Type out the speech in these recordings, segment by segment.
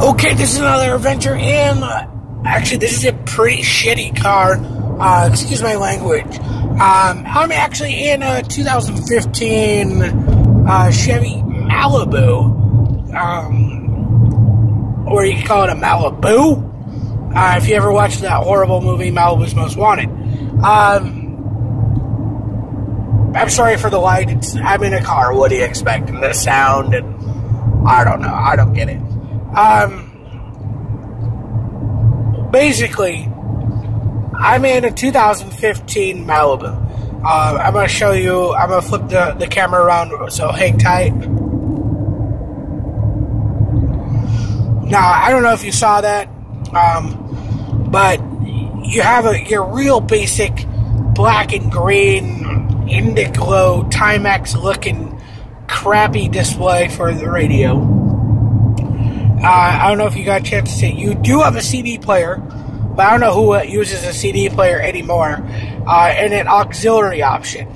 Okay, this is another adventure in, actually this is a pretty shitty car, excuse my language. I'm actually in a 2015 Chevy Malibu, or you can call it a Malibu, if you ever watched that horrible movie, Malibu's Most Wanted. I'm sorry for the light, I'm in a car, what do you expect, and the sound, and I don't know, I don't get it. Basically, I'm in a 2015 Malibu. I'm going to show you, I'm going to flip the camera around, so hang tight. Now, I don't know if you saw that, but you have your real basic black and green, indigo, Timex looking crappy display for the radio. I don't know if you got a chance to see. You do have a CD player, but I don't know who uses a CD player anymore, and an auxiliary option.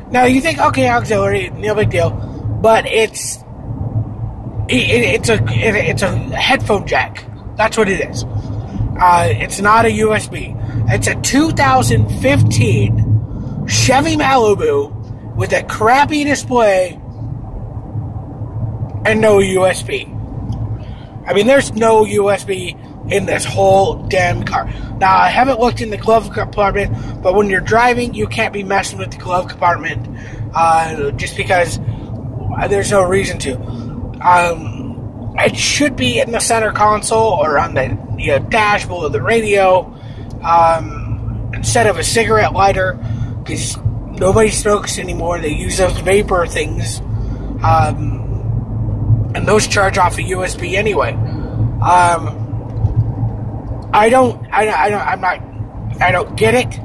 Now, you think, okay, auxiliary, no big deal, but it's a headphone jack. That's what it is. It's not a USB. It's a 2015 Chevy Malibu with a crappy display and no USB. I mean, there's no USB in this whole damn car. Now, I haven't looked in the glove compartment, but when you're driving, you can't be messing with the glove compartment, just because there's no reason to. It should be in the center console or on the dashboard of the radio, instead of a cigarette lighter, because nobody smokes anymore. They use those vapor things. And those charge off a USB anyway. I don't get it.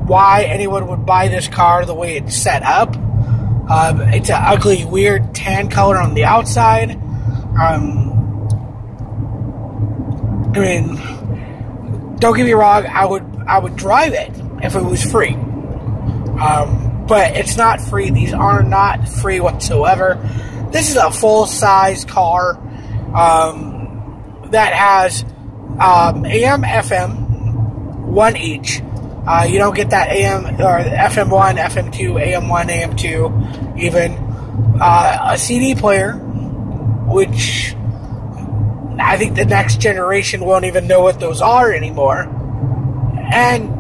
Why anyone would buy this car the way it's set up. It's an ugly, weird tan color on the outside. I mean, don't get me wrong. I would drive it if it was free. But it's not free. These are not free whatsoever. This is a full-size car that has AM, FM, one each. You don't get that AM or FM1, FM2, AM1, AM2, even. A CD player, which I think the next generation won't even know what those are anymore. And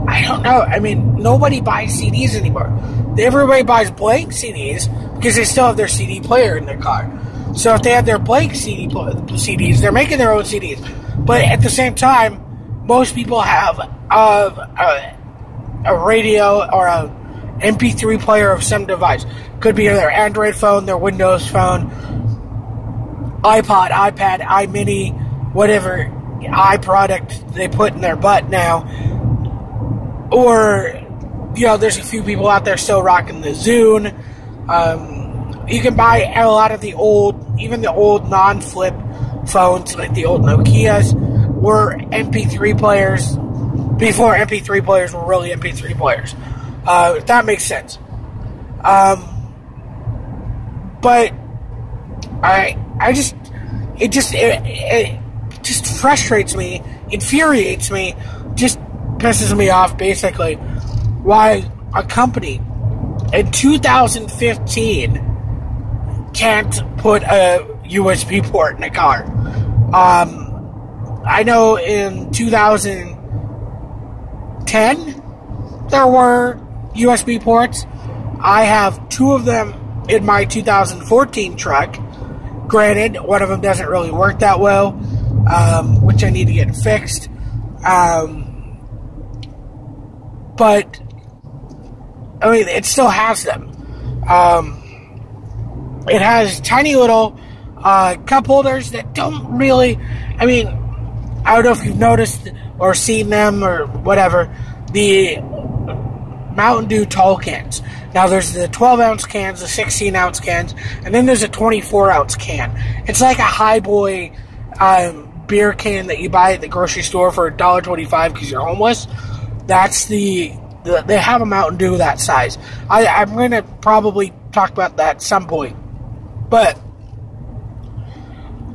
I don't know. I mean, nobody buys CDs anymore. Everybody buys blank CDs because they still have their CD player in their car. So if they have their blank CDs, they're making their own CDs. But at the same time, most people have a radio or a MP3 player of some device. Could be their Android phone, their Windows phone, iPod, iPad, iMini, whatever iProduct they put in their butt now. Or, there's a few people out there still rocking the Zune. You can buy a lot of even the old non-flip phones, like the old Nokias, were MP3 players before MP3 players were really MP3 players. If that makes sense. But it just frustrates me, infuriates me, just pisses me off, basically, why a company in 2015 can't put a USB port in a car. I know in 2010 there were USB ports. I have two of them in my 2014 truck. Granted, one of them doesn't really work that well, which I need to get fixed. But, I mean, it still has them. It has tiny little cup holders that don't really, I mean, I don't know if you've noticed or seen them or whatever, the Mountain Dew tall cans. Now, there's the 12-ounce cans, the 16-ounce cans, and then there's a 24-ounce can. It's like a high boy beer can that you buy at the grocery store for $1.25 because you're homeless. That's they have a Mountain Dew that size. I'm going to probably talk about that at some point. But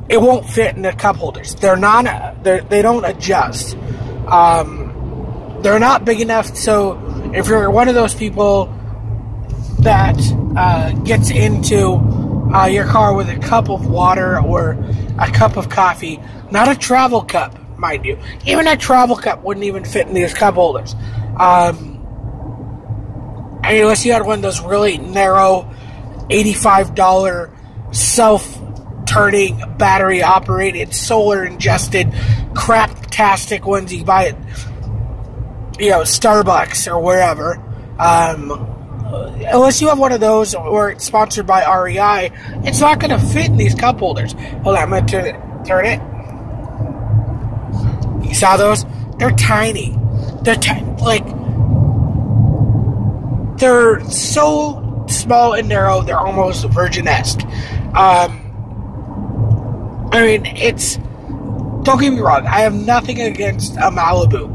it won't fit in the cup holders. They don't adjust. They're not big enough, so if you're one of those people that gets into your car with a cup of water or a cup of coffee, not a travel cup, mind you. Even a travel cup wouldn't even fit in these cup holders. Unless you had one of those really narrow $85 self-turning, battery-operated, solar-ingested, crap-tastic ones you buy at, Starbucks or wherever. Unless you have one of those or it's sponsored by REI, it's not going to fit in these cup holders. Hold on, I'm going to turn it. You saw those? They're tiny. They're they're so small and narrow, they're almost Virgin-esque. Don't get me wrong, I have nothing against a Malibu.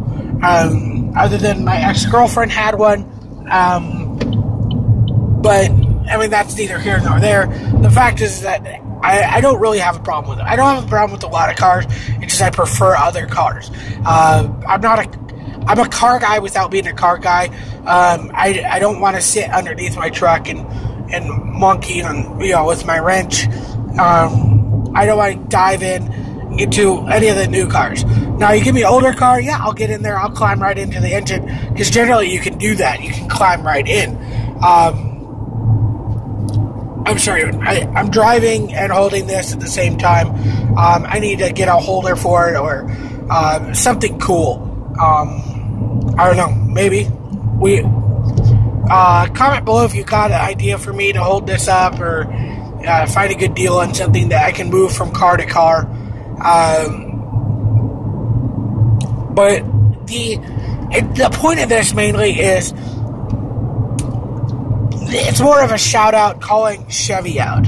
Other than my ex-girlfriend had one. But, that's neither here nor there. The fact is that I don't really have a problem with it. I don't have a problem with a lot of cars. It's just I prefer other cars. I'm a car guy without being a car guy. I don't want to sit underneath my truck and monkey on with my wrench. I don't want to dive into any of the new cars. Now, you give me an older car, yeah, I'll get in there. I'll climb right into the engine because generally you can do that. You can climb right in. I'm sorry, I'm driving and holding this at the same time. I need to get a holder for it or something cool. I don't know, maybe. Comment below if you got an idea for me to hold this up or find a good deal on something that I can move from car to car. But the point of this mainly is it's more of a shout out calling Chevy out.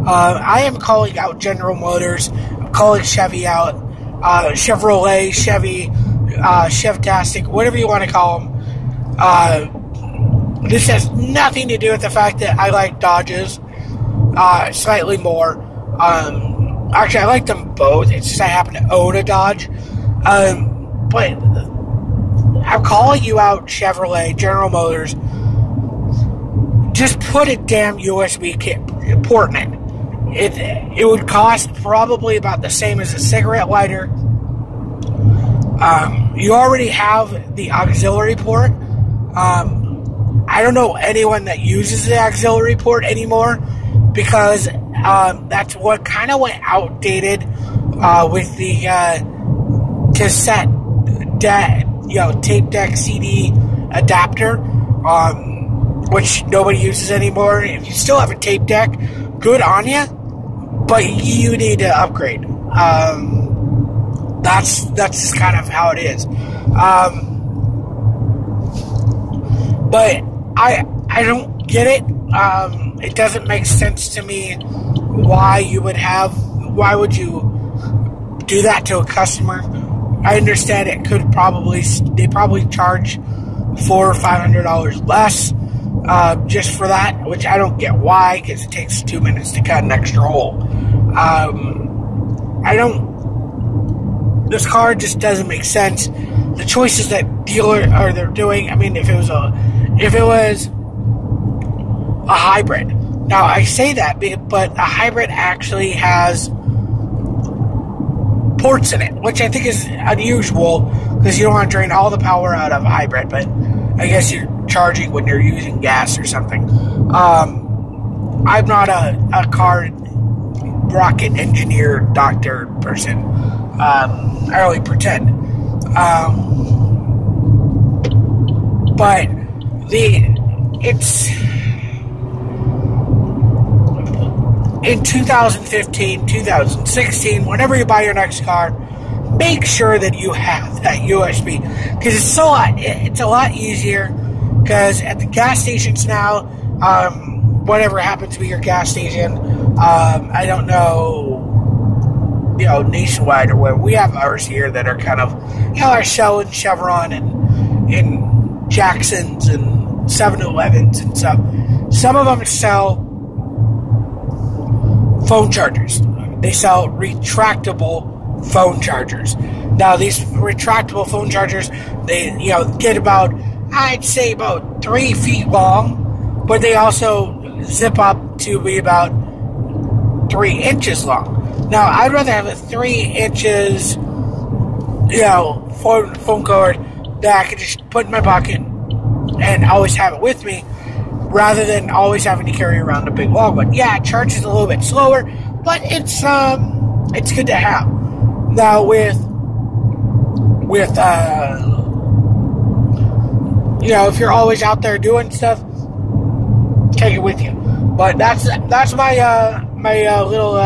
I am calling out General Motors. I'm calling Chevy out. Chevrolet, Chevy, Chevtastic, whatever you want to call them. This has nothing to do with the fact that I like Dodges slightly more. Actually, I like them both. It's just I happen to own a Dodge. But I'm calling you out, Chevrolet, General Motors. Just put a damn USB port in it. It would cost probably about the same as a cigarette lighter. You already have the auxiliary port. I don't know anyone that uses the auxiliary port anymore because that's what kind of went outdated with the cassette tape deck CD adapter, which nobody uses anymore. If you still have a tape deck, good on you, but you need to upgrade. That's just kind of how it is. But I don't get it. It doesn't make sense to me why would you do that to a customer. I understand they probably charge $400 or $500 less just for that, which I don't get why, because it takes 2 minutes to cut an extra hole. This car just doesn't make sense. The choices that they're doing. If it was a hybrid. Now I say that, but a hybrid actually has ports in it, which I think is unusual because you don't want to drain all the power out of a hybrid. But I guess you're charging when you're using gas or something. I'm not a car rocket engineer, doctor person. I only pretend. But it's in 2015, 2016, whenever you buy your next car, make sure that you have that USB, because it's a lot easier. Because at the gas stations now, whatever happens to be your gas station, I don't know, nationwide or where we have ours here that are kind of, our Shell and Chevron and Jacksons and 7-Elevens and stuff. Some of them sell phone chargers. They sell retractable phone chargers. Now, these retractable phone chargers, they get about, I'd say, about 3 feet long, but they also zip up to be about 3 inches long. Now, I'd rather have a 3 inches, phone cord that I could just put in my pocket and always have it with me, rather than always having to carry around a big long one. Yeah, it charges a little bit slower, but it's good to have. Now with if you're always out there doing stuff, take it with you. But that's my my little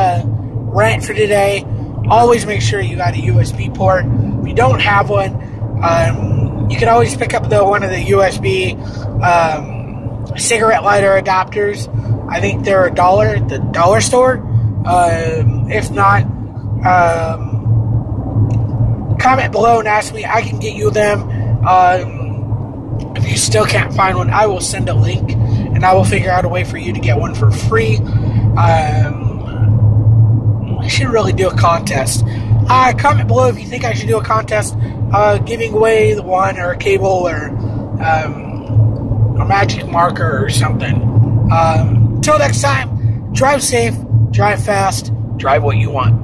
rant for today. Always make sure you got a USB port. If you don't have one, you can always pick up one of the USB cigarette lighter adapters. I think they're $1 at the dollar store. If not, comment below and ask me. I can get you them. If you still can't find one, I will send a link, and I will figure out a way for you to get one for free. I should really do a contest. Comment below if you think I should do a contest, giving away the one, or a cable, or a magic marker or something. Until next time, drive safe, drive fast, drive what you want.